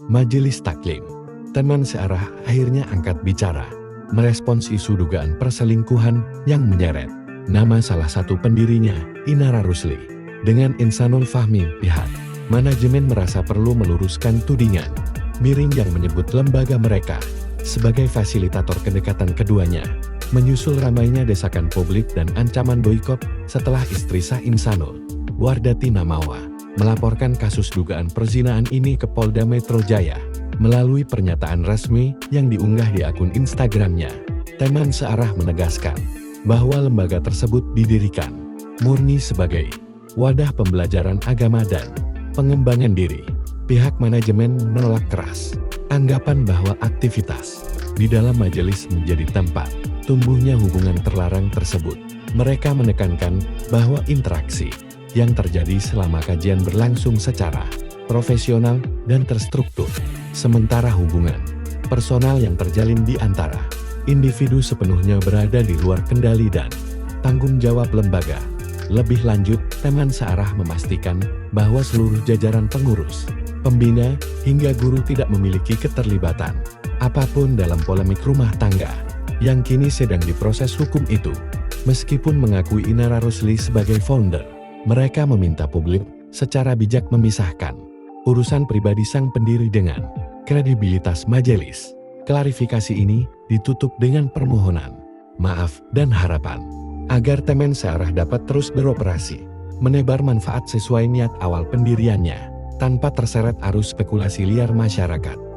Majelis Taklim. Teman searah akhirnya angkat bicara, merespons isu dugaan perselingkuhan yang menyeret nama salah satu pendirinya, Inara Rusli. Dengan Insanul Fahmi pihak manajemen merasa perlu meluruskan tudingan miring yang menyebut lembaga mereka sebagai fasilitator kedekatan keduanya, menyusul ramainya desakan publik dan ancaman boikot setelah istri Sah Insanul, Wardati Namawa, melaporkan kasus dugaan perzinaan ini ke Polda Metro Jaya. Melalui pernyataan resmi yang diunggah di akun Instagramnya, teman searah menegaskan bahwa lembaga tersebut didirikan murni sebagai wadah pembelajaran agama dan pengembangan diri. Pihak manajemen menolak keras anggapan bahwa aktivitas di dalam majelis menjadi tempat tumbuhnya hubungan terlarang tersebut. Mereka menekankan bahwa interaksi yang terjadi selama kajian berlangsung secara profesional dan terstruktur, sementara hubungan personal yang terjalin di antara individu sepenuhnya berada di luar kendali dan tanggung jawab lembaga. Lebih lanjut, teman searah memastikan bahwa seluruh jajaran pengurus, pembina, hingga guru tidak memiliki keterlibatan apapun dalam polemik rumah tangga yang kini sedang diproses hukum itu. Meskipun mengakui Inara Rusli sebagai founder, mereka meminta publik secara bijak memisahkan urusan pribadi sang pendiri dengan kredibilitas majelis. Klarifikasi ini ditutup dengan permohonan maaf dan harapan agar teman searah dapat terus beroperasi, menebar manfaat sesuai niat awal pendiriannya, tanpa terseret arus spekulasi liar masyarakat.